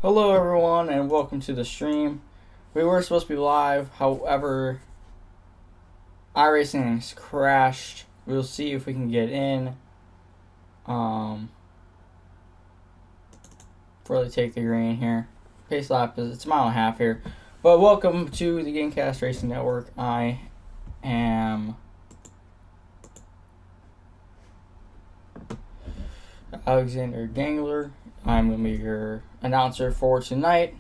Hello everyone and welcome to the stream. We were supposed to be live, however, iRacing has crashed. We'll see if we can get in. Really take the green here. Pace lap is it's a mile and a half here. But welcome to the Gamecast Racing Network. I am Alexander Gangler. I'm going to be your announcer for tonight.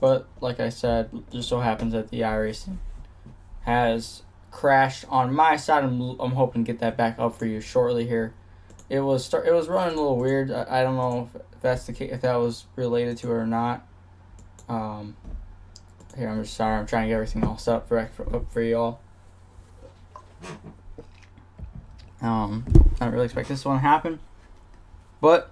But like I said, just so happens that the iRacing has crashed on my side. I'm hoping to get that back up for you shortly here. It was running a little weird. I don't know if that's the case, if that was related to it or not. Here, I'm just sorry. I'm trying to get everything all set up for y'all. I don't really expect this one to happen, but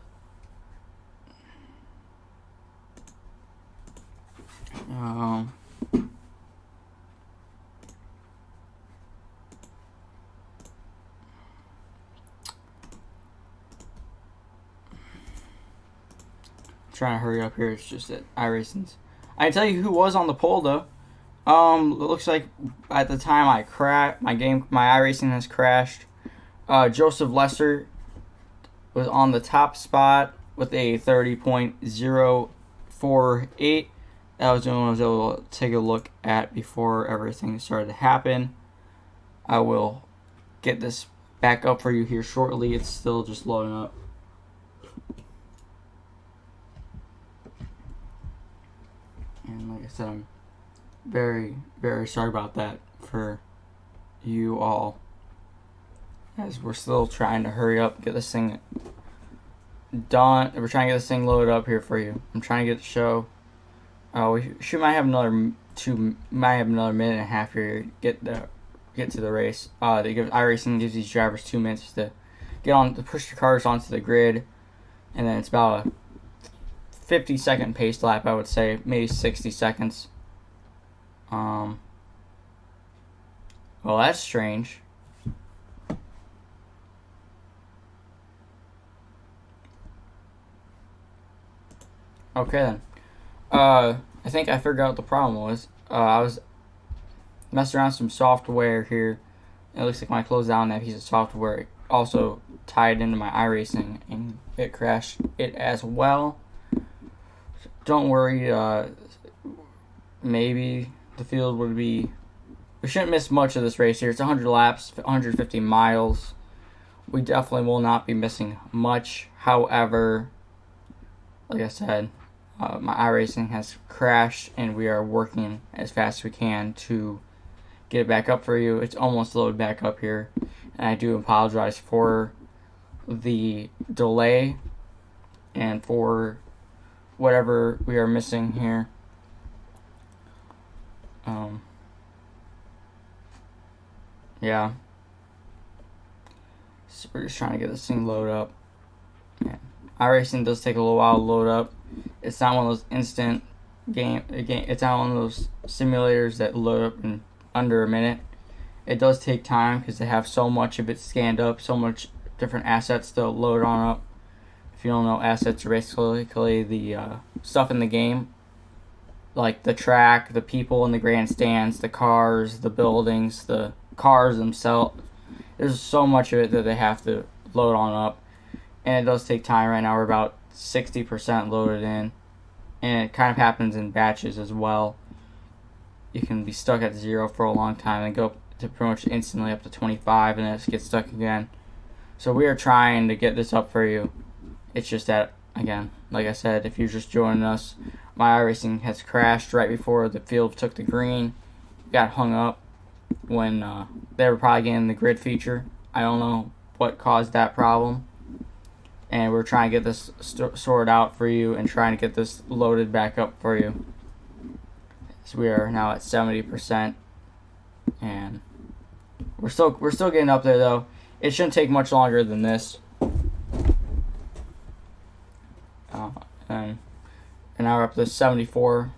trying to hurry up here. It's just that iRacing's. I can tell you who was on the poll though. It looks like at the time my iRacing has crashed. Joseph Lesser was on the top spot with a 30.048. That was the one I was able to take a look at before everything started to happen. I will get this back up for you here shortly. It's still just loading up. And like I said, I'm very, very sorry about that for you all, as we're still trying to hurry up, get this thing done. We're trying to get this thing loaded up here for you. I'm trying to get the show. We might have another minute and a half here to get to the race. iRacing gives these drivers 2 minutes to push the cars onto the grid, and then it's about a 50-second pace lap, I would say, maybe 60 seconds. Well, that's strange. Okay then. I think I figured out what the problem was. I was messing around with some software here. It looks like when I closed down that piece of software, it also tied into my iRacing, and it crashed it as well. Don't worry, maybe the field would be... We shouldn't miss much of this race here. It's 100 laps, 150 miles. We definitely will not be missing much. However, like I said, my iRacing has crashed, and we are working as fast as we can to get it back up for you. It's almost loaded back up here, and I do apologize for the delay and for whatever we are missing here. Yeah. So we're just trying to get this thing loaded up. Yeah. iRacing does take a little while to load up. It's not one of those instant game. It's not one of those simulators that load up in under a minute. It does take time because they have so much of it scanned up, so much different assets to load on up. If you don't know, assets are basically the stuff in the game, like the track, the people in the grandstands, the cars, the buildings, the cars themselves. There's so much of it that they have to load on up, and it does take time. Right now we're about 60% loaded in, and it kind of happens in batches as well. You can be stuck at 0 for a long time and go to pretty much instantly up to 25, and then it gets stuck again. So we are trying to get this up for you. It's just that, again, like I said, if you're just joining us, my iRacing has crashed right before the field took the green. Got hung up when they were probably getting the grid feature. I don't know what caused that problem. And we're trying to get this sorted out for you and trying to get this loaded back up for you. So we are now at 70%, and we're still getting up there though. It shouldn't take much longer than this. And now we're up to 74%.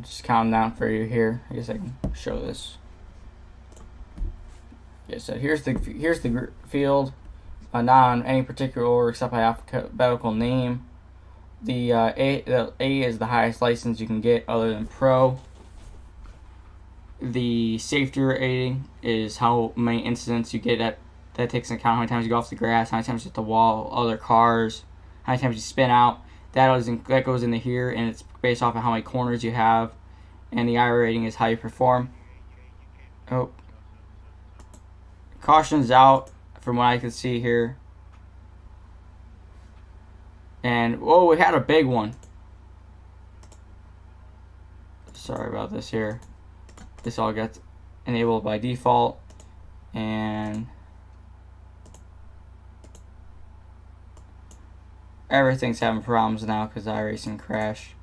Just counting down for you here. I guess I can show this. Yeah, so here's the field. not on any particular order except by alphabetical name. The A is the highest license you can get other than Pro. The safety rating is how many incidents you get that takes into account how many times you go off the grass, how many times you hit the wall, other cars, how many times you spin out. That goes into here, and it's based off of how many corners you have. And the I rating is how you perform. Oh. Caution's out from what I can see here. And, whoa, we had a big one. Sorry about this here. This all gets enabled by default. And everything's having problems now because iRacing crashed.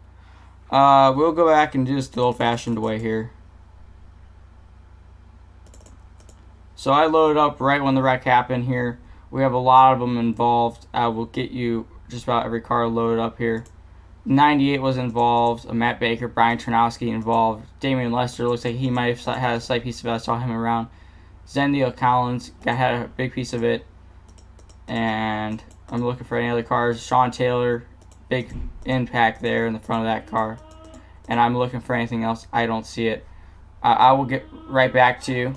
We'll go back and do this the old-fashioned way here. So I loaded up right when the wreck happened here. We have a lot of them involved. I will get you just about every car loaded up here. 98 was involved. Matt Baker, Brian Ternowski involved. Damian Lester looks like he might have had a slight piece of it. I saw him around. Zendiel Collins had a big piece of it. And I'm looking for any other cars. Sean Taylor, big impact there in the front of that car. And I'm looking for anything else. I don't see it. I will get right back to you.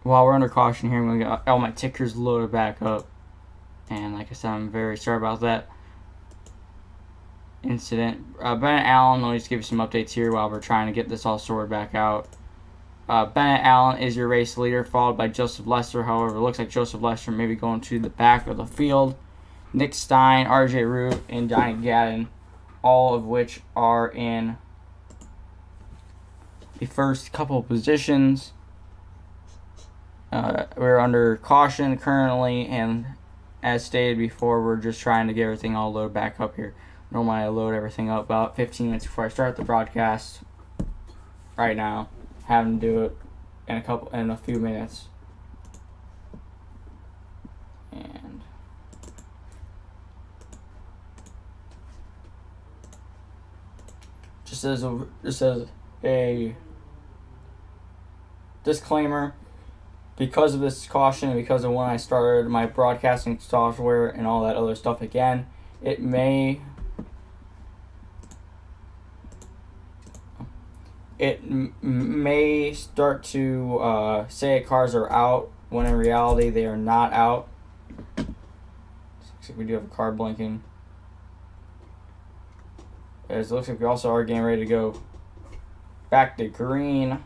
While we're under caution here, I'm going to get all my tickers loaded back up. And like I said, I'm very sorry about that incident. Bennett Allen, let me just give you some updates here while we're trying to get this all sorted back out. Bennett Allen is your race leader, followed by Joseph Lester. However, it looks like Joseph Lester may be going to the back of the field. Nick Stein, RJ Root, and Johnny Gadden, all of which are in the first couple of positions. We're under caution currently, and as stated before, we're just trying to get everything all loaded back up here. Normally I load everything up about 15 minutes before I start the broadcast. Right now, having to do it in a few minutes. And just as a disclaimer, because of this caution and because of when I started my broadcasting software and all that other stuff again, it may start to say cars are out when in reality they are not out. Looks like we do have a car blinking. As it looks like we also are getting ready to go back to green.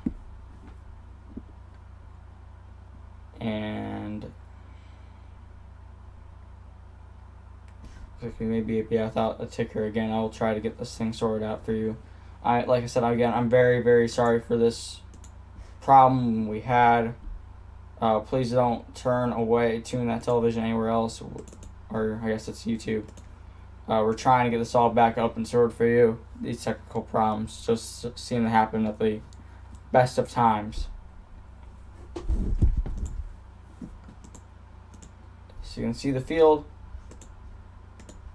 And looks like we may be without a ticker again. I will try to get this thing sorted out for you. Like I said, again, I'm very, very sorry for this problem we had. Please don't tune that television anywhere else, or I guess it's YouTube. We're trying to get this all back up and sorted for you. These technical problems just seem to happen at the best of times. So you can see the field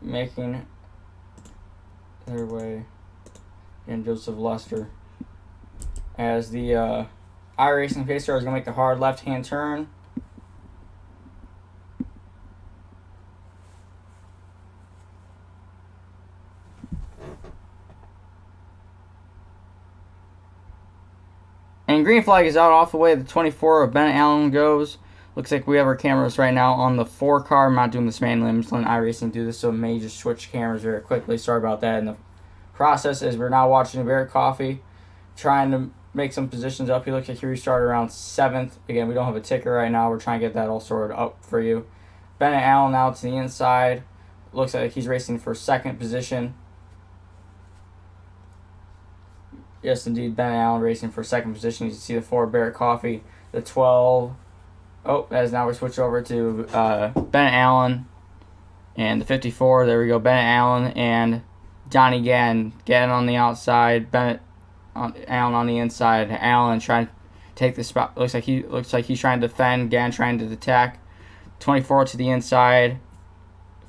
making their way in Joseph Lester as the iRacing pace car is going to make the hard left-hand turn. And green flag is out off the way the 24 of Bennett Allen goes. Looks like we have our cameras right now on the 4 car. I'm not doing this manually. I'm just letting iRacing do this, so it may just switch cameras very quickly. Sorry about that. And the process is we're now watching Barrett Coffee, trying to make some positions up. He looks like he restarted around 7th. Again, we don't have a ticker right now. We're trying to get that all sorted up for you. Bennett Allen now to the inside. looks like he's racing for second position. Yes, indeed, Ben Allen racing for second position. You can see the 4 Barrett Coffee, the 12. Oh, as now we switch over to Ben Allen and the 54. There we go, Ben Allen and Donnie Gann on the outside. Bennett Allen on the inside. Allen trying to take the spot. Looks like he's trying to defend. Gann trying to attack. 24 to the inside.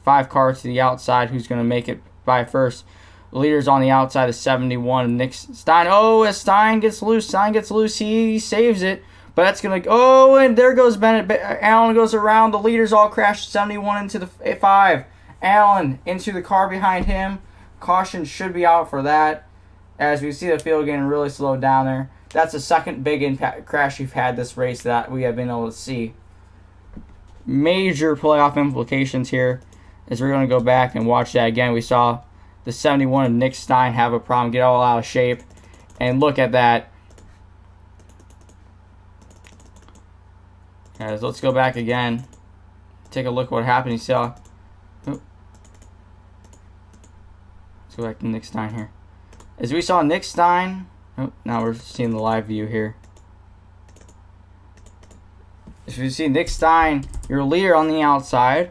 5 cars to the outside. Who's going to make it by first? The leader's on the outside of 71. Nick Stein. Oh, as Stein gets loose. He saves it. But that's going to... Oh, and there goes Bennett. Allen goes around. The leaders all crash 71 into the 5. Allen into the car behind him. Caution should be out for that. As we see the field getting really slowed down there. That's the second big impact crash we've had this race that we have been able to see. Major playoff implications here. As we're going to go back and watch that again. We saw the 71 of Nick Stein have a problem, get all out of shape. And look at that. Guys, let's go back again. Take a look at what happened. You saw... Oh. Let's go back to Nick Stein here. As we saw Nick Stein... Oh, now we're seeing the live view here. As you see Nick Stein, your leader on the outside.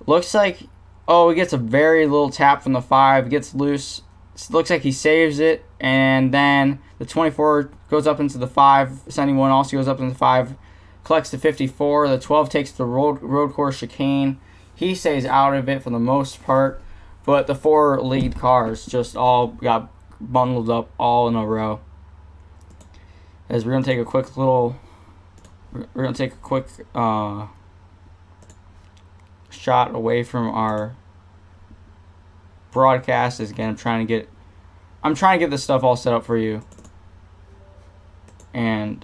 Looks like... Oh, he gets a very little tap from the 5. Gets loose. Looks like he saves it. And then the 24 goes up into the 5. 71 also goes up into the 5. Collects the 54. The 12 takes the road course chicane. He stays out of it for the most part. But the 4 lead cars just all got bundled up all in a row. As we're going to take a quick little... We're going to take a quick shot away from our broadcast. As again, I'm trying to get this stuff all set up for you. And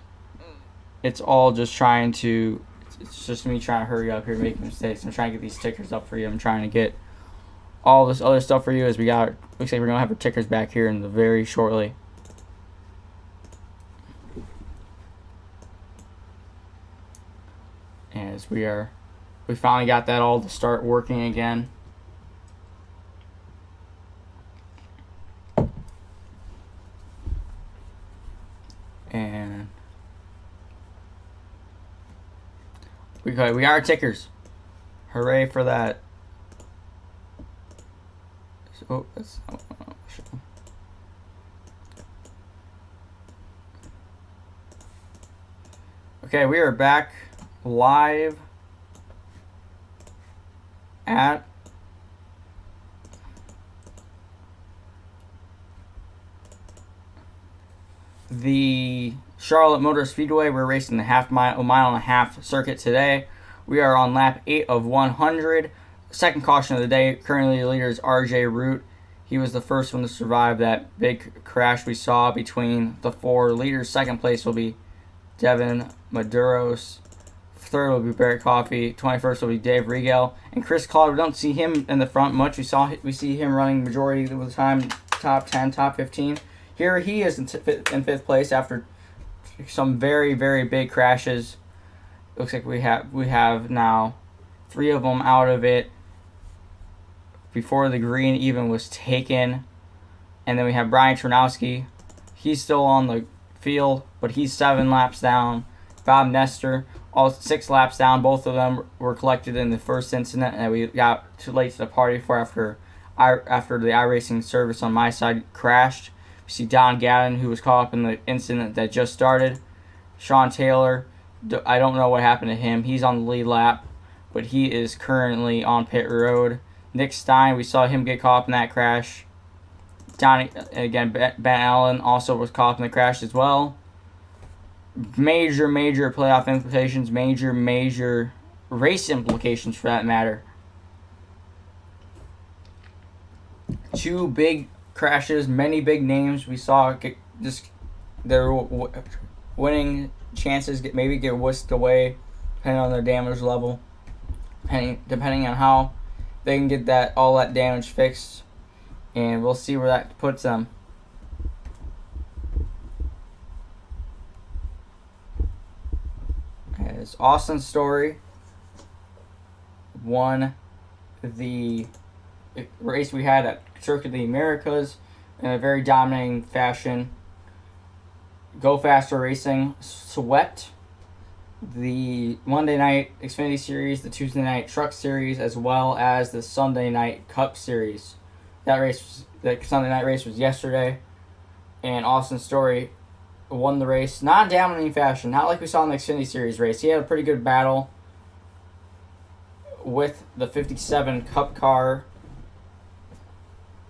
it's all just trying to... It's just me trying to hurry up here, making mistakes. I'm trying to get these tickers up for you. I'm trying to get all this other stuff for you as we got... Looks like we're going to have our tickers back here in the very shortly. As we finally got that all to start working again. And we got our tickers. Hooray for that. Oh, that's okay, we are back live at the Charlotte Motor Speedway. We're racing the mile and a half circuit today. We are on lap 8 of 100. Second caution of the day. Currently the leader is RJ Root. He was the first one to survive that big crash we saw between the 4 leaders. Second place will be Devin Maduros. Third will be Barrett Coffey. 21st will be Dave Regal. And Chris Claude, we don't see him in the front much. We see him running majority of the time top 10, top 15. Here he is in fifth place after some very, very big crashes. Looks like we have now 3 of them out of it before the green even was taken. And then we have Brian Ternowski. He's still on the field, but he's 7 laps down. Bob Nestor, all 6 laps down. Both of them were collected in the first incident that we got too late to the party for after the iRacing service on my side crashed. We see Don Gadden, who was caught up in the incident that just started. Sean Taylor, I don't know what happened to him. He's on the lead lap, but he is currently on pit road. Nick Stein, we saw him get caught up in that crash. Ben Allen also was caught up in the crash as well. Major playoff implications, major race implications for that matter. 2 big crashes, many big names we saw just their winning chances get whisked away depending on their damage level, depending on how they can get all that damage fixed, and we'll see where that puts them. As Austin Story won the race we had at Circuit of the Americas in a very dominating fashion. Go Faster Racing swept the Monday night Xfinity Series, the Tuesday night Truck Series, as well as the Sunday night Cup Series. The Sunday night race was yesterday, and Austin Story won the race, not in dominating fashion, not like we saw in the Xfinity Series race. He had a pretty good battle with the 57 Cup car,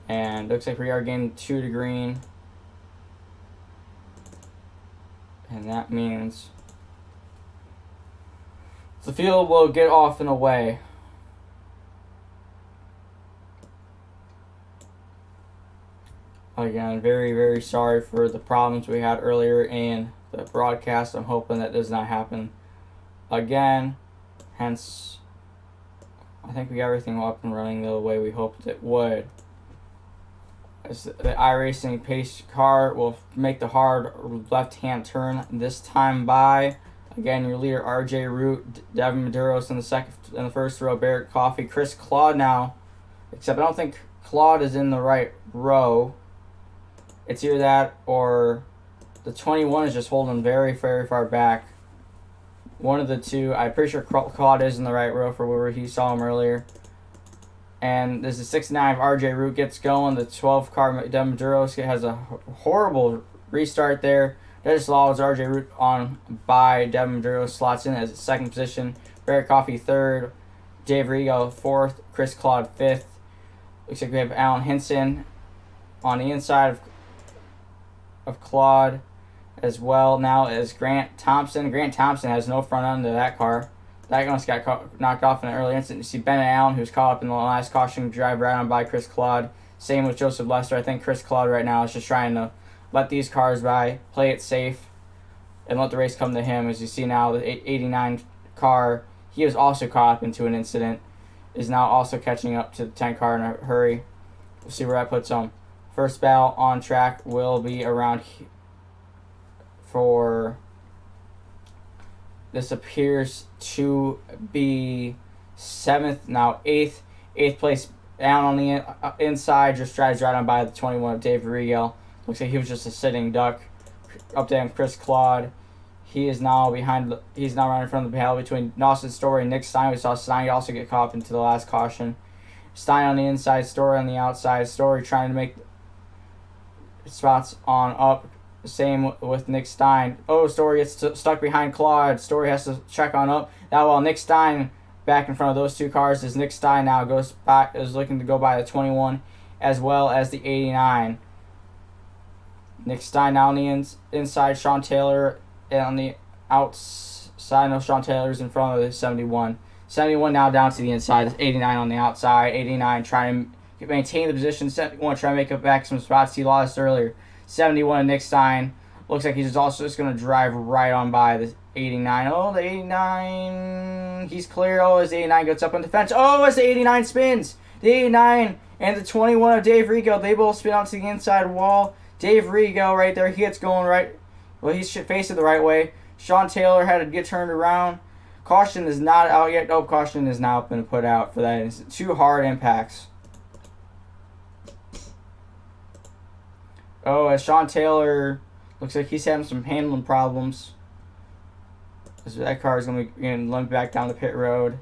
and looks like we are getting 2 to green, and that means the field will get off and away. Again, very, very sorry for the problems we had earlier in the broadcast. I'm hoping that does not happen again. Hence, I think we got everything up and running the way we hoped it would. As the iRacing pace car will make the hard left-hand turn this time by. Again, your leader RJ Root, Devin Maduros in the first row, Barrett Coffey, Chris Claude now. Except I don't think Claude is in the right row. It's either that or the 21 is just holding very, very far back. One of the two. I'm pretty sure Claude is in the right row for where he saw him earlier. And there's a 69 RJ Root gets going. The 12 car Devin Maduros has a horrible restart there. That just allows RJ Root on by. Devin Maduros slots in as second position. Barrett Coffey third. Dave Rigo fourth. Chris Claude fifth. Looks like we have Alan Hinson on the inside of Claude as well now as Grant Thompson. Grant Thompson has no front end to that car. That almost got knocked off in an early incident. You see Bennett Allen, who's caught up in the last caution, drive right on by Chris Claude. Same with Joseph Lester. I think Chris Claude right now is just trying to let these cars by, play it safe, and let the race come to him. As you see now, the 89 car, he was also caught up into an incident, is now also catching up to the 10 car in a hurry. We'll see where that puts him. First battle on track will be around for... This appears to be 7th, now 8th. 8th place down on the inside, just drives right on by the 21 of Dave Riegel. Looks like he was just a sitting duck. Up there, Chris Claude. He is now he's now right in front of the battle between Austin Story and Nick Stein. We saw Stein also get caught up into the last caution. Stein on the inside, Story on the outside. Story trying to make spots on up. Same with Nick Stein. Oh, Story gets stuck behind Claude. Story has to check on up. Now while Nick Stein back in front of those two cars, as Nick Stein now goes back, is looking to go by the 21 as well as the 89. Nick Stein now on the inside. Sean Taylor on the outside. No, Sean Taylor's in front of the 71. 71 now down to the inside. 89 on the outside. 89 trying to maintain the position. 71 trying to make up back some spots he lost earlier. 71 Nick Stein. Looks like he's also just going to drive right on by the 89. Oh, the 89. He's clear. Oh, as the 89 gets up on the fence. Oh, as the 89 spins. The 89 and the 21 of Dave Rigo. They both spin onto the inside wall. Dave Rigo right there. He gets going right. Well, he's facing the right way. Sean Taylor had to get turned around. Caution is not out yet. Oh, caution is now been put out for that. It's 2 hard impacts. Oh, as Sean Taylor looks like he's having some handling problems. So that car is going to be getting lumped back down the pit road.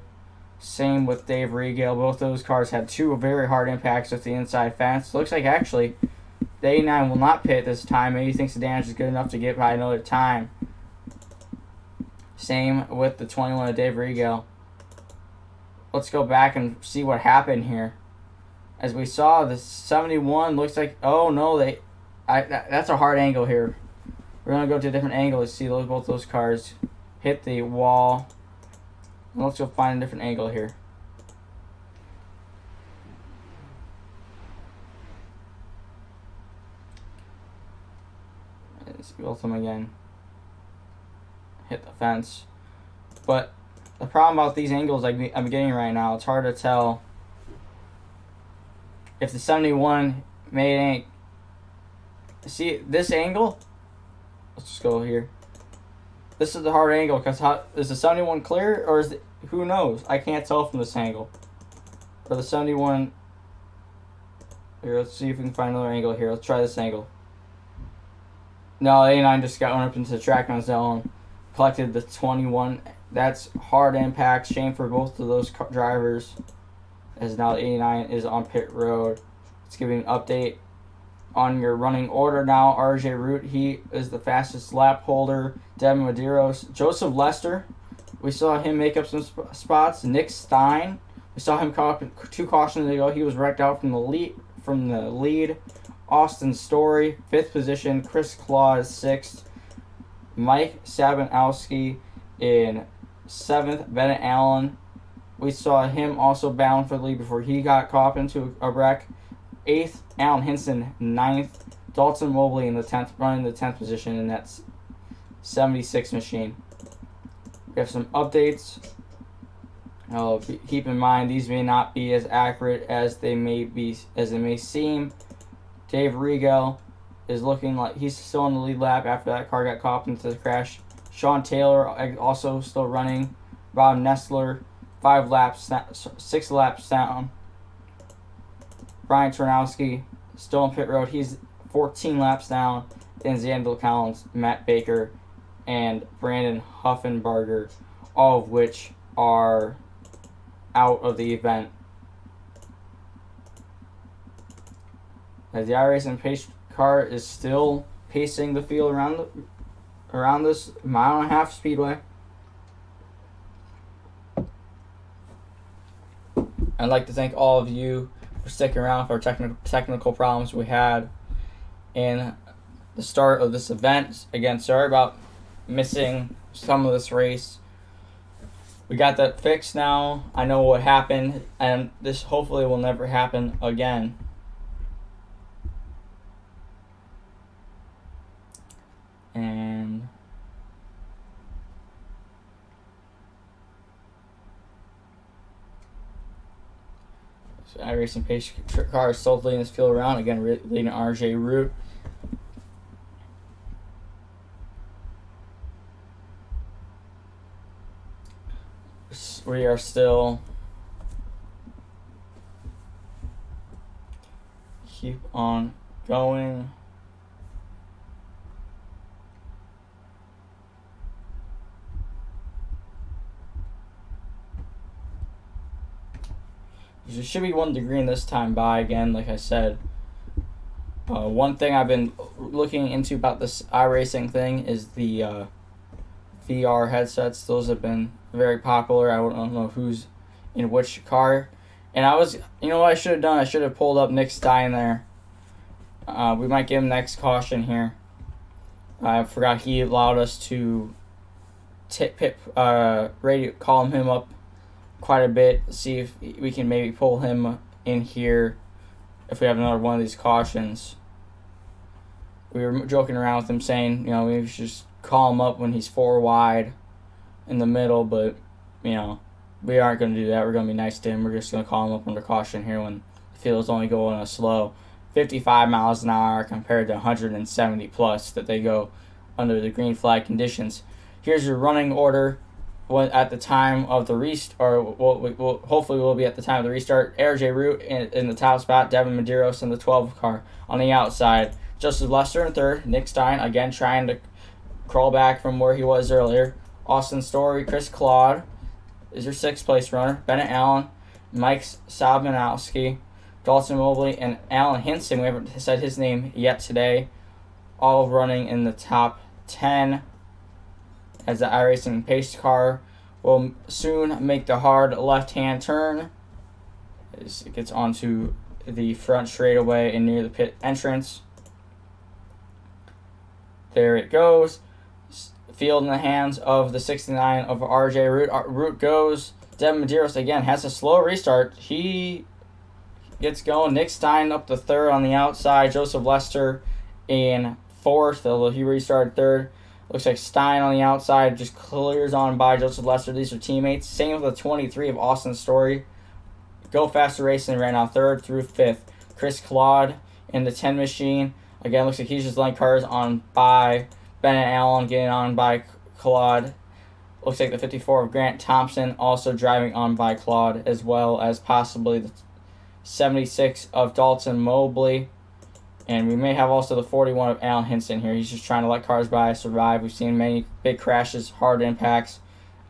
Same with Dave Riegel. Both those cars had 2 very hard impacts with the inside fence. Looks like actually the 89 will not pit this time. Maybe he thinks the damage is good enough to get by another time. Same with the 21 of Dave Riegel. Let's go back and see what happened here. As we saw, the 71 looks like... Oh, no, that's a hard angle here. We're going to go to a different angle to see both those cars hit the wall. Let's go find a different angle here. Let's go with them again. Hit the fence. But the problem about these angles I'm getting right now, it's hard to tell if the 71 made any... See, this angle? Let's just go here. This is the hard angle, because is the 71 clear, or is it... Who knows? I can't tell from this angle. Or the 71 Here, let's see if we can find another angle here. Let's try this angle. No, 89 just got up into the track on his own. Collected the 21. That's hard impact. Shame for both of those drivers. As now 89 is on pit road. Let's give you an update on your running order now. RJ Root, he is the fastest lap holder. Devin Medeiros. Joseph Lester, we saw him make up some spots. Nick Stein, we saw him caught up 2 cautions ago. He was wrecked out from the lead. Austin Story, 5th position. Chris Claus, 6th. Mike Sabanowski in 7th. Bennett Allen, we saw him also bound for the lead before he got caught into a wreck. 8th, Alan Hinson, 9th. Dalton Mobley in the 10th, running the 10th position in that 76 machine. We have some updates. Keep in mind these may not be as accurate as they may seem. Dave Regal is looking like he's still in the lead lap after that car got caught into the crash. Sean Taylor also still running. Rob Nestler, 6 laps down. Brian Tarnowski still in pit road. He's 14 laps down. Then Xander Collins, Matt Baker, and Brandon Huffenberger, all of which are out of the event. As the iRacing pace car is still pacing the field around this 1.5 mile speedway. I'd like to thank all of you for sticking around for technical problems we had in the start of this event. Again, sorry about missing some of this race. We got that fixed now. I know what happened, and this hopefully will never happen again. And so iRacing pace car is still leading this field around. Again, leading RJ Root. We are still keep on going. There should be 1 degree in this time by again, like I said. One thing I've been looking into about this iRacing thing is the VR headsets. Those have been very popular. I don't know who's in which car. And you know what I should have done? I should have pulled up Nick Stein there. We might give him next caution here. I forgot he allowed us to call him up quite a bit. See if we can maybe pull him in here if we have another one of these cautions. We were joking around with him saying, maybe we should just call him up when he's 4 wide in the middle, but, we aren't going to do that. We're going to be nice to him. We're just going to call him up under caution here when the field's only going a slow 55 miles an hour compared to 170 plus that they go under the green flag conditions. Here's your running order at the time of the restart, or hopefully will be at the time of the restart. RJ Root in the top spot, Devin Medeiros in the 12 car. On the outside, Joseph Lester in 3rd, Nick Stein, again trying to crawl back from where he was earlier. Austin Story, Chris Claude is your 6th place runner. Bennett Allen, Mike Sabanowski, Dalton Mobley, and Alan Hinson. We haven't said his name yet today. All running in the top 10. As the iRacing pace car will soon make the hard left-hand turn as it gets onto the front straightaway and near the pit entrance. There it goes. Field in the hands of the 69 of RJ Root. Root goes. Devin Medeiros again has a slow restart. He gets going. Nick Stein up to 3rd on the outside. Joseph Lester in 4th, although he restarted 3rd. Looks like Stein on the outside just clears on by Joseph Lester. These are teammates. Same with the 23 of Austin Story. Go Faster Racing right now, 3rd through 5th. Chris Claude in the 10 machine. Again, looks like he's just letting cars on by Bennett Allen, getting on by Claude. Looks like the 54 of Grant Thompson also driving on by Claude, as well as possibly the 76 of Dalton Mobley. And we may have also the 41 of Alan Hinson here. He's just trying to let cars by, survive. We've seen many big crashes, hard impacts.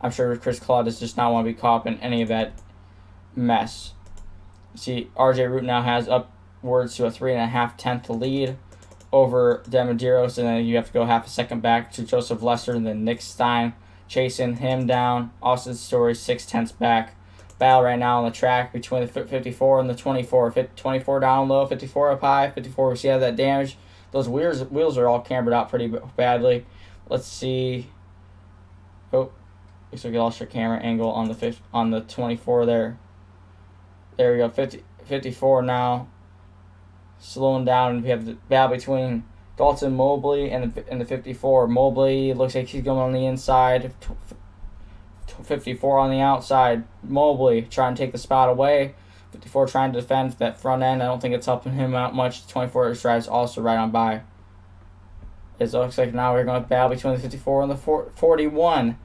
I'm sure Chris Claude does just not want to be caught up in any of that mess. See, RJ Root now has upwards to a 3.5 lead over Demedeiros, and then you have to go half a second back to Joseph Lester and then Nick Stein chasing him down. Austin Story 6/10 back. Battle right now on the track between the 54 and the 24. 24 down low, 54 up high, 54 we see how that damage. Those wheels are all cambered out pretty badly. Let's see. Oh, looks like we lost our camera angle on the 24 there. There we go, 54 now. Slowing down, and we have the battle between Dalton Mobley and the 54. Mobley looks like he's going on the inside. 54 on the outside. Mobley trying to take the spot away. 54 trying to defend that front end. I don't think it's helping him out much. 24 drives also right on by. It looks like now we're going to battle between the 54 and the 41.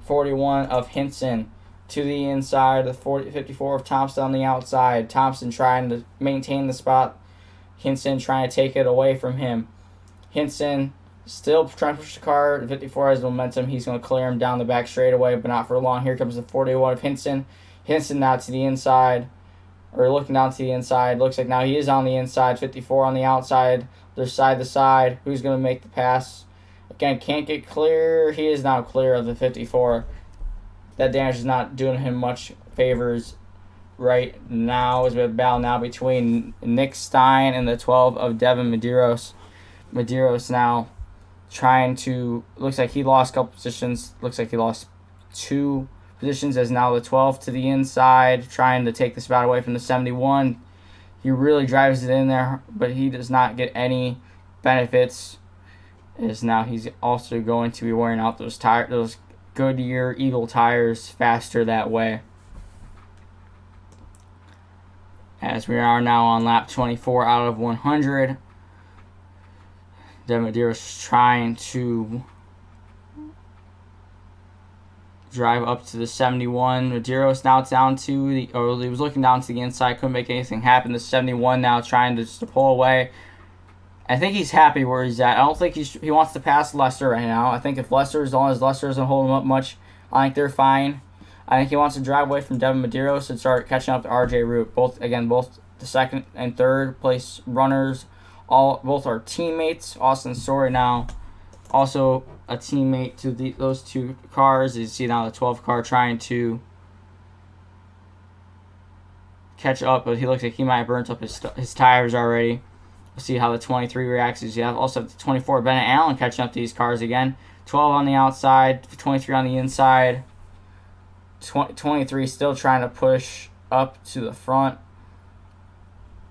41 of Hinson to the inside. The 54 of Thompson on the outside. Thompson trying to maintain the spot. Hinson trying to take it away from him. Hinson still trying to push the car. The 54 has momentum. He's going to clear him down the back straightaway, but not for long. Here comes the 41 of Hinson. Hinson now to the inside, or looking down to the inside. Looks like now he is on the inside. 54 on the outside. They're side to side. Who's going to make the pass? Again, can't get clear. He is now clear of the 54. That damage is not doing him much favors right now, as we have a battle now between Nick Stein and the 12 of Devin Medeiros. Medeiros now trying to, looks like he lost a couple positions. Looks like he lost 2 positions, as now the 12 to the inside, trying to take the spot away from the 71. He really drives it in there, but he does not get any benefits, as now he's also going to be wearing out those Goodyear Eagle tires faster that way. As we are now on lap 24 out of 100. Medeiros is trying to drive up to the 71. Medeiros now down to he was looking down to the inside, couldn't make anything happen. The 71 now trying to pull away. I think he's happy where he's at. I don't think he wants to pass Lester right now. I think if Lester, as long as Lester doesn't hold him up much, I think they're fine. I think he wants to drive away from Devin Medeiros and start catching up to RJ Root. Both the second and third place runners. Both are teammates. Austin Story now also a teammate to those 2 cars. You see now the 12 car trying to catch up, but he looks like he might have burnt up his tires already. We'll see how the 23 reacts. You also have the 24 Bennett Allen catching up to these cars again. 12 on the outside, 23 on the inside. 23 still trying to push up to the front.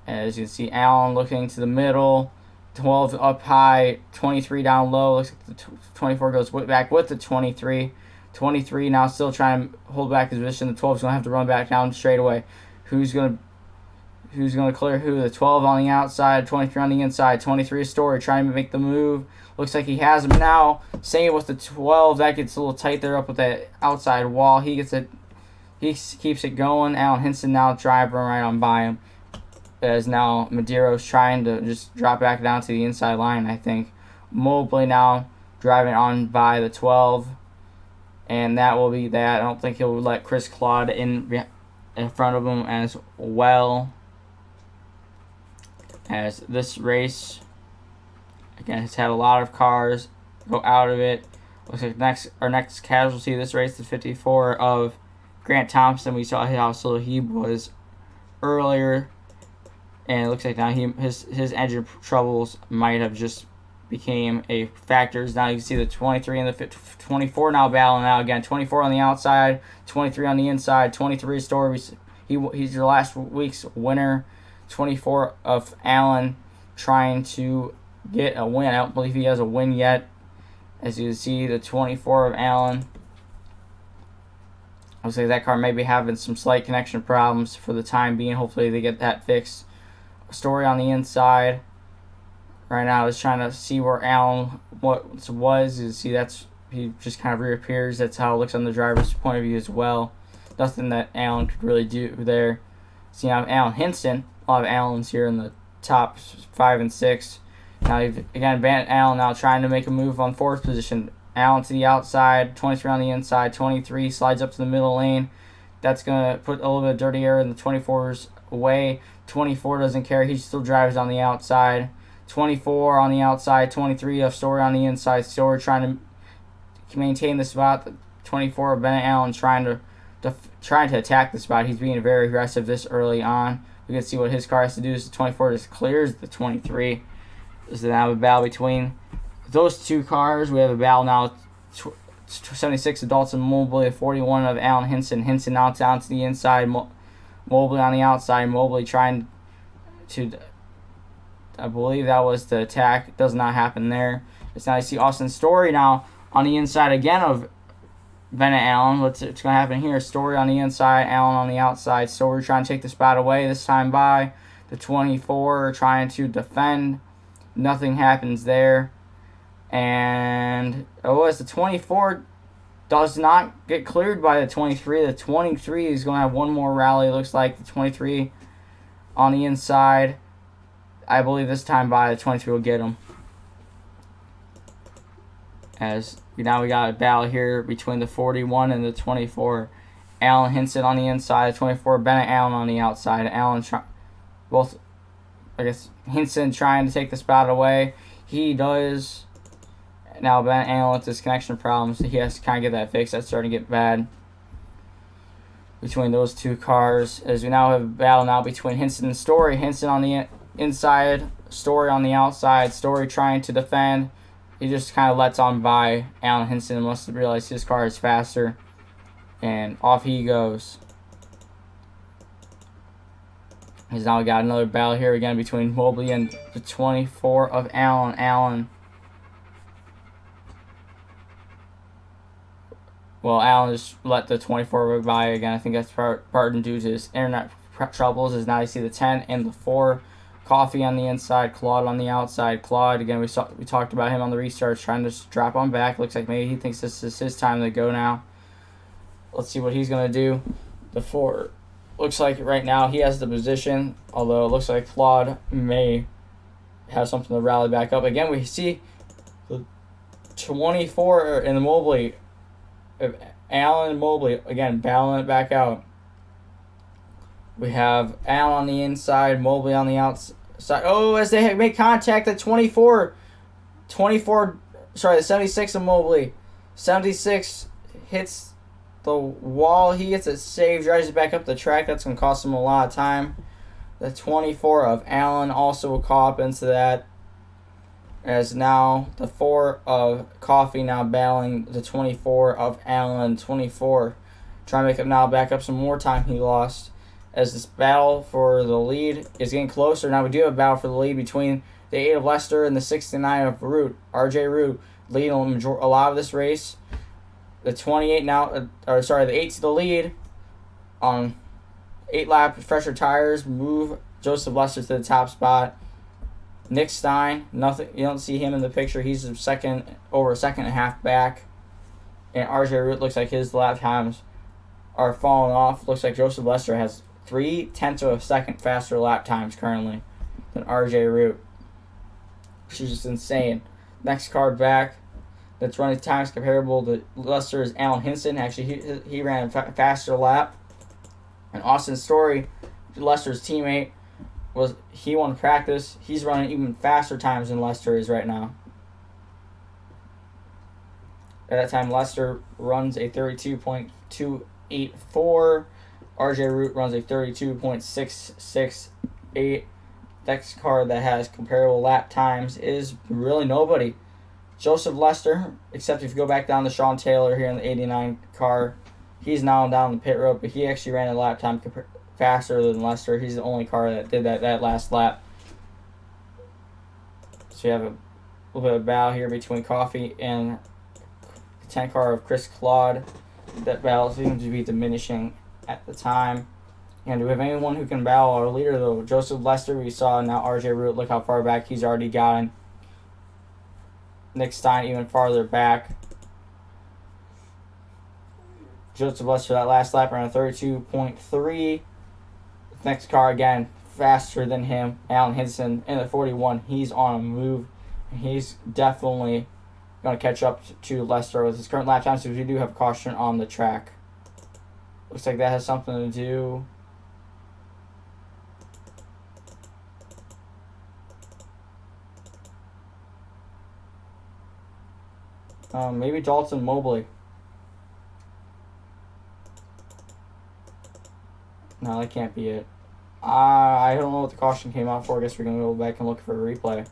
As you can see, Allen looking to the middle. 12 up high, 23 down low. Looks like the 24 goes back with the 23. 23 now still trying to hold back his position. The 12 is going to have to run back down straight away. Who's going to clear who? The 12 on the outside, 23 on the inside. 23 Story trying to make the move. Looks like he has him now. Same with the 12. That gets a little tight there up with that outside wall. He gets it. He keeps it going. Alan Hinson now driving right on by him. As now Medeiros trying to just drop back down to the inside line, I think. Mobley now driving on by the 12. And that will be that. I don't think he'll let Chris Claude in front of him as well. As this race, again, has had a lot of cars go out of it. Looks like our next casualty of this race, the 54 of Grant Thompson. We saw how slow he was earlier. And it looks like now his engine troubles might have just became a factor. Now you can see the 23 and the 24 now battling out again. 24 on the outside, 23 on the inside. 23 Story. He's your last week's winner. 24 of Allen trying to get a win. I don't believe he has a win yet. As you can see, the 24 of Allen. Looks like that car may be having some slight connection problems for the time being. Hopefully they get that fixed. Story on the inside. Right now is trying to see where Allen was. You see he just kind of reappears. That's how it looks on the driver's point of view as well. Nothing that Allen could really do there. So you have Alan Hinson. A lot of Allens here in the top 5 and 6. Now, again, Allen now trying to make a move on 4th position. Allen to the outside, 23 on the inside, 23 slides up to the middle lane. That's going to put a little bit of dirty air in the 24's way. 24 doesn't care. He still drives on the outside. 24 on the outside, 23 of Story on the inside. Story trying to maintain the spot. 24 of Bennett Allen trying to attack the spot. He's being very aggressive this early on. We can see what his car has to do. So the 24 just clears the 23. So now a battle between those two cars. We have a battle now. 76 of Dalton Mobley, 41 of Alan Hinson. Hinson now down to the inside. Mobley on the outside. Mobley trying to, I believe that was the attack. It does not happen there. It's now you see Austin Story now on the inside again of Bennett Allen. What's going to happen here? Story on the inside, Allen on the outside. Story trying to take the spot away this time by the 24, trying to defend. Nothing happens there. And as the 24 does not get cleared by the 23. The 23 is going to have one more rally. It looks like the 23 on the inside. I believe this time by the 23 will get him. As now we got a battle here between the 41 and the 24. Allen Hinson on the inside, 24 Bennett Allen on the outside. Hinson trying to take the spot away. He does. Now Bennett Allen with his connection problems, he has to kind of get that fixed. That's starting to get bad between those two cars. As we now have a battle now between Hinson and Story. Hinson on the inside, Story on the outside. Story trying to defend. He just kind of lets on by Alan Hinson and must have realized his car is faster. And off he goes. He's now got another battle here again between Mobley and the 24 of Allen. Allen just let the 24 go by again. I think that's partly due to his internet troubles. As now you see the 10 and the 4. Coffee on the inside, Claude on the outside. Claude, again, we talked about him on the restarts, trying to drop on back. Looks like maybe he thinks this is his time to go now. Let's see what he's going to do. The 4 looks like right now he has the position, although it looks like Claude may have something to rally back up. Again, we see the 24 in the Mobley. Allen and Mobley, again, battling it back out. We have Allen on the inside, Mobley on the outside. As they make contact, the 76 of Mobley. 76 hits the wall. He gets it saved, drives it back up the track. That's going to cost him a lot of time. The 24 of Allen also will call up into that. As now the 4 of Coffee now battling the 24 of Allen. 24 trying to make up now, back up some more time he lost. As this battle for the lead is getting closer. Now we do have a battle for the lead between the 8 of Lester and the 69 of Root. RJ Root leading a lot of this race. The 28 now, the 8 to the lead on 8-lap fresher tires. Move Joseph Lester to the top spot. Nick Stein, nothing. You don't see him in the picture. He's over a second and a half back. And RJ Root looks like his lap times are falling off. Looks like Joseph Lester has 0.3 of a second faster lap times currently than RJ Root. Which is just insane. Next car back that's running times comparable to Lester is Alan Hinson. Actually, he ran a faster lap. And Austin Story, Lester's teammate, he won practice. He's running even faster times than Lester is right now. At that time, Lester runs a 32.284. RJ Root runs a 32.668. Next car that has comparable lap times is really nobody. Joseph Lester, except if you go back down to Sean Taylor here in the 89 car, he's now down the pit road, but he actually ran a lap time faster than Lester. He's the only car that did that last lap. So you have a little bit of battle here between Coffee and the 10 car of Chris Claude. That battle seems to be diminishing at the time. And do we have anyone who can battle our leader, though? Joseph Lester, we saw. Now RJ Root, look how far back he's already gotten. Nick Stein even farther back. Joseph Lester, that last lap, ran a 32.3. Next car again, faster than him. Alan Hinson in the 41. He's on a move. He's definitely going to catch up to Lester with his current lap time, so we do have a caution on the track. Looks like that has something to do. Maybe Dalton Mobley. No, that can't be it. I don't know what the caution came out for. I guess we're going to go back and look for a replay.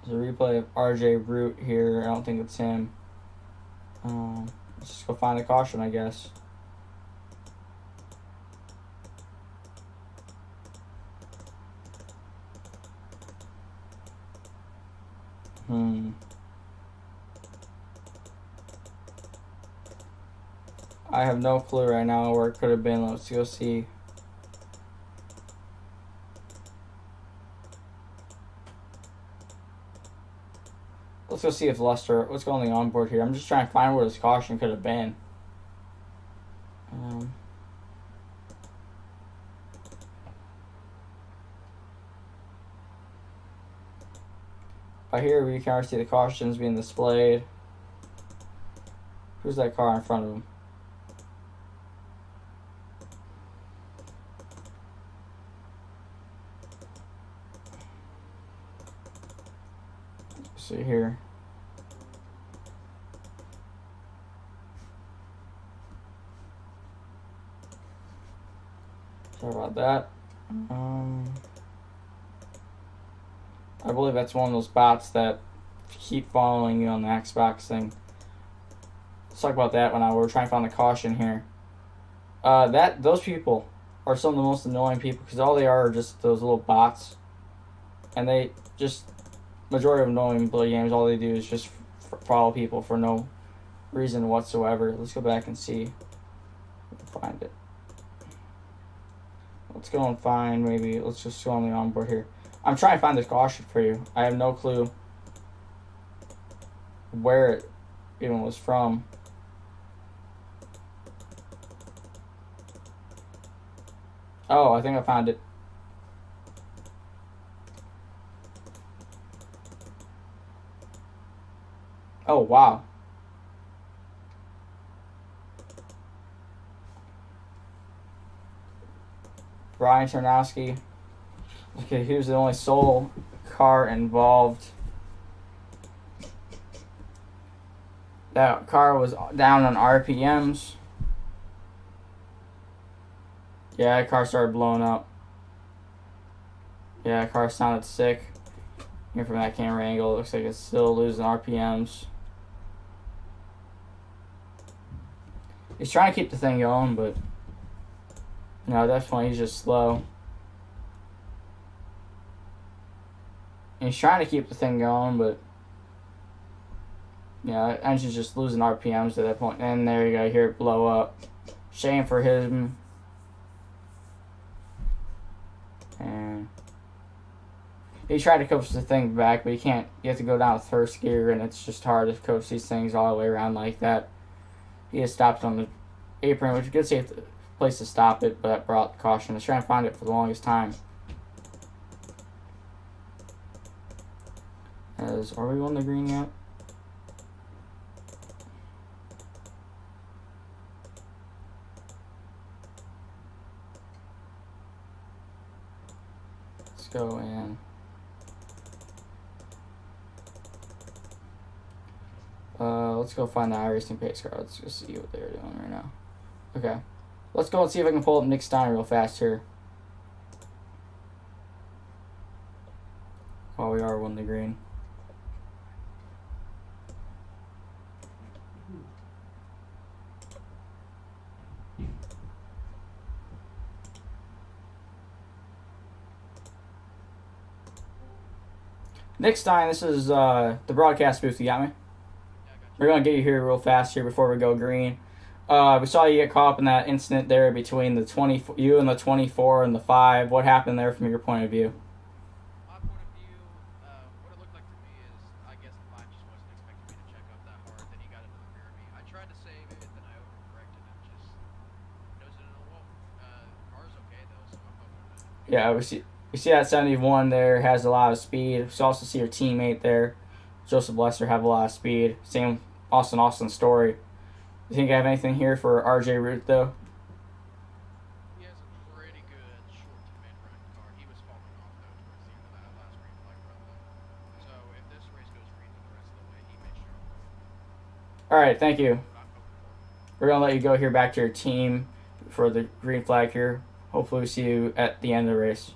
There's a replay of RJ Root here. I don't think it's him. Let's just go find the caution, I guess. I have no clue right now where it could have been. Let's go see. Let's go see if Lester. Let's go on the onboard here. I'm just trying to find where this caution could have been. By here, we can already see the cautions being displayed. Who's that car in front of him? Let's see here. Sorry about that. I believe that's one of those bots that keep following you on the Xbox thing. Let's talk about that when we're trying to find the caution here. Those people are some of the most annoying people because all they are just those little bots, and they just majority of them don't even play games. All they do is just follow people for no reason whatsoever. Let's go back and see. Find it. Let's go and find maybe. Let's just go on the onboard here. I'm trying to find this caution for you. I have no clue where it even was from. Oh, I think I found it. Oh, wow. Brian Tarnowski. Okay, here's the only sole car involved. That car was down on RPMs. Yeah, that car started blowing up. Yeah, that car sounded sick. Here from that camera angle, it looks like it's still losing RPMs. He's trying to keep the thing going, but no, definitely he's just slow. And he's trying to keep the thing going, but yeah, engine's just losing RPMs at that point. And there you go, hear it blow up. Shame for him. And he tried to coach the thing back, but you can't. You have to go down with first gear, and it's just hard to coach these things all the way around like that. He has stopped on the apron, which is a good safe place to stop it, but that brought caution. I was trying to find it for the longest time. Are we on the green yet? Let's go in. Let's go find the iRacing pace car. Let's just see what they're doing right now. Okay. Let's go and see if I can pull up Nick Stein real fast here. While we are on the green. Nick Stein, this is the broadcast booth. You got me? Yeah, I got you. We're going to get you here real fast here before we go green. We saw you get caught up in that incident there between the you and the 24 and the 5. What happened there from your point of view? My point of view, what it looked like to me is, I guess the 5 just wasn't Yeah, we see that 71 there has a lot of speed. We also see your teammate there, Joseph Lester, have a lot of speed. Same Austin Story. You think I have anything here for RJ Root though? He has a pretty good short to mid run car. He was falling off though towards the end of that last green flag run though. So if this race goes green for the rest of the way, he may struggle. All right, thank you. Oh, We're gonna let you go here back to your team for the green flag here. Hopefully, we see you at the end of the race.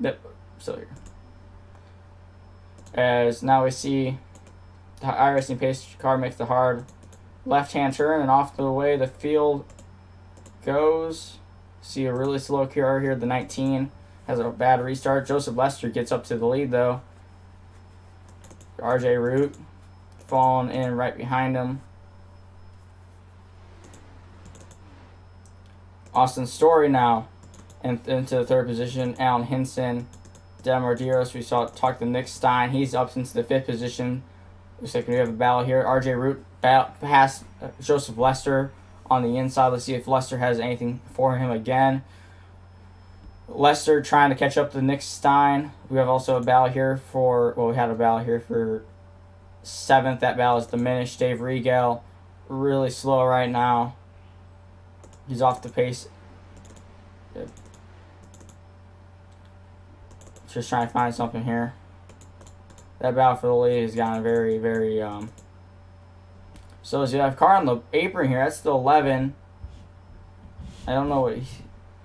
Yep, still here. As now we see the iRacing pace car makes the hard left-hand turn, and off the way the field goes. See a really slow car here. The 19 has a bad restart. Joseph Lester gets up to the lead though. RJ Root falling in right behind him. Austin Story now into the third position. Alan Hinson, Demardiros. We saw talk to Nick Stein. He's up into the fifth position. Looks like we have a battle here. RJ Root past Joseph Lester on the inside. Let's see if Lester has anything for him again. Lester trying to catch up to Nick Stein. We have also a battle here for, well, we had a battle here for seventh. That battle is diminished. Dave Regal, really slow right now. He's off the pace. Good. Just trying to find something here. That battle for the lead has gotten very, very, So as you have car on the apron here, that's the 11. I don't know what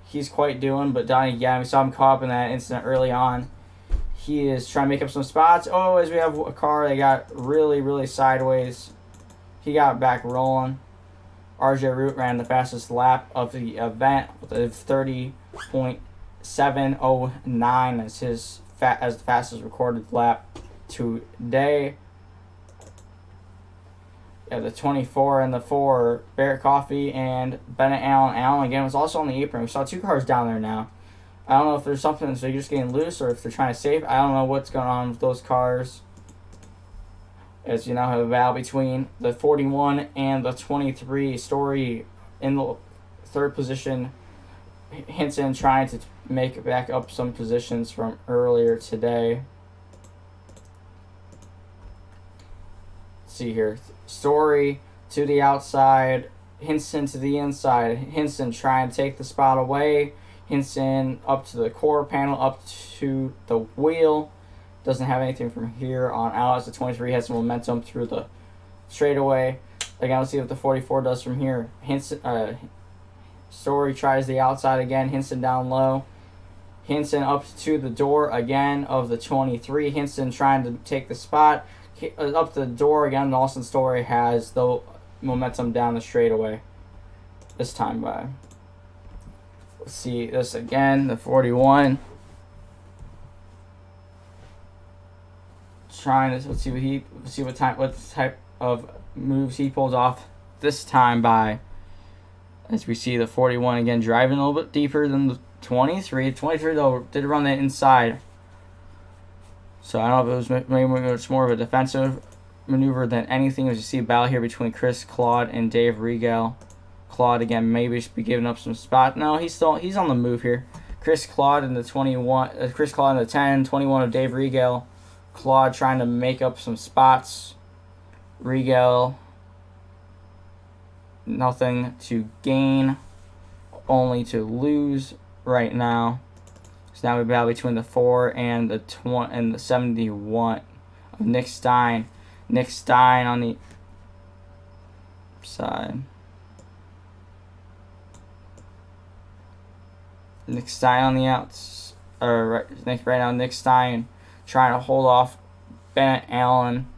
he's quite doing, but Donnie, yeah, we saw him caught up in that incident early on. He is trying to make up some spots. Oh, as we have a car that got really, really sideways. He got back rolling. RJ Root ran the fastest lap of the event with a 30.709 as the fastest recorded lap today. Yeah, the 24 and the 4, Barrett Coffey and Bennett Allen. Allen again was also on the apron. We saw two cars down there now. I don't know if there's something so you're just getting loose or if they're trying to save. I don't know what's going on with those cars. As you now have a battle between the 41 and the 23. Story in the third position. Hinton trying to make back up some positions from earlier today. Let's see here. Story to the outside. Hinton to the inside. Hinton trying to take the spot away. Hinton up to the core panel, up to the wheel. Doesn't have anything from here on out as the 23 has some momentum through the straightaway. Again, let's see what the 44 does from here. Hinton, Story tries the outside again. Hinton down low. Hinton up to the door again of the 23. Hinton trying to take the spot. Up the door again. Austin Story has the momentum down the straightaway this time by. Let's see this again. The 41. Trying to let's see what type of moves he pulls off this time by. As we see the 41 again driving a little bit deeper than the 23. 23 though did run that inside. So I don't know if it was maybe it's more of a defensive maneuver than anything. As you see a battle here between Chris Claude and Dave Regal. Claude again maybe should be giving up some spot. No, he's on the move here. Chris Claude in the 21. Chris Claude in the 10. 21 of Dave Regal. Claude trying to make up some spots. Regal, nothing to gain, only to lose right now. So now we battle between the 4 and the 20 and the 71 of Nick Stein. Nick Stein on the side. Nick Stein on the outs. Right now, Nick Stein trying to hold off Bennett Allen.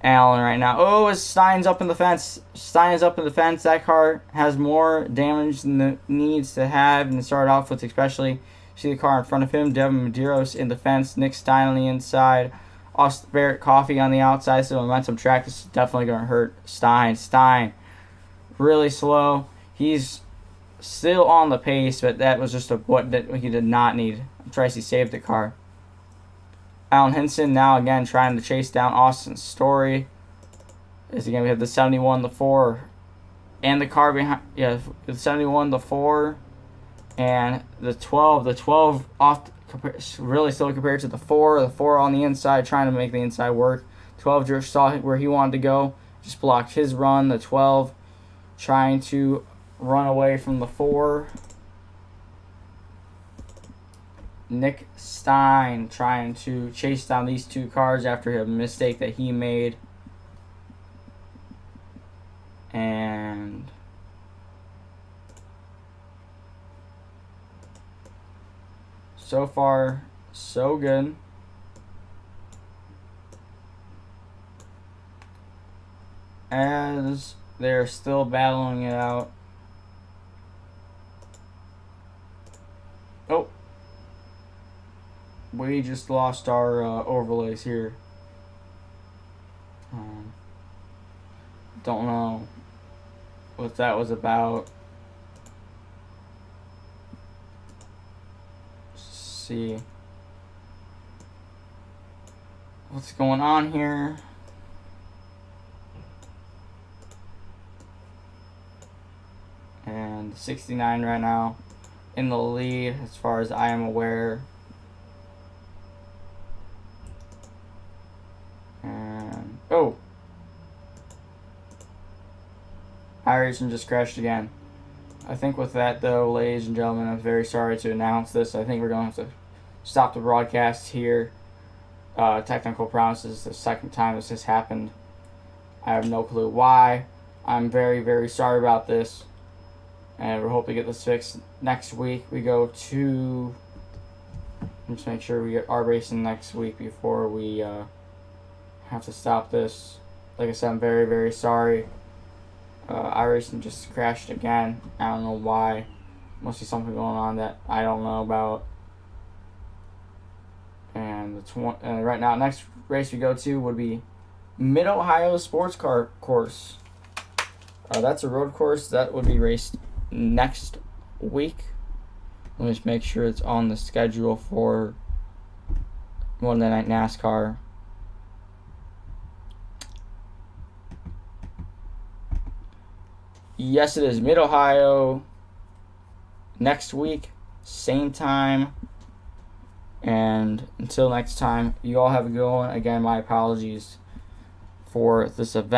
Allen right now. Oh, Stein's up in the fence. Stein is up in the fence. That car has more damage than it needs to have. And to start off with, especially, see the car in front of him. Devin Medeiros in the fence. Nick Stein on the inside. Austin Barrett Coffey on the outside. So momentum track. This is definitely going to hurt Stein. Stein, really slow. He's still on the pace, but that was just what he did not need. Tracy saved the car. Alan Hinson now again trying to chase down Austin Story. Is he gonna have the 71, the 4, and the car behind? Yeah, the 71, the 4, and the 12. The 12 off really still compared to the 4. The 4 on the inside, trying to make the inside work. 12 just saw where he wanted to go, just blocked his run. The 12 trying to run away from the 4. Nick Stein trying to chase down these two cars after a mistake that he made. And so far, so good. As they're still battling it out. Oh. We just lost our overlays here. Don't know what that was about. Let's see what's going on here. And 69 right now in the lead as far as I am aware. And oh, iRacing just crashed again. I think with that though, ladies and gentlemen, I'm very sorry to announce this. I think we're going to have to stop the broadcast here. Technical promises, the second time this has happened. I have no clue why. I'm very, very sorry about this. And we're hoping to get this fixed next week. We go to... Let's make sure we get our racing next week before we have to stop this. Like I said, I'm very, very sorry. iRacing just crashed again. I don't know why. Must be something going on that I don't know about. And right now, next race we go to would be Mid-Ohio Sports Car Course. That's a road course that would be raced next week. Let me just make sure it's on the schedule for Monday Night NASCAR. Yes, it is Mid-Ohio next week, same time. And until next time, you all have a good one. Again, my apologies for this event.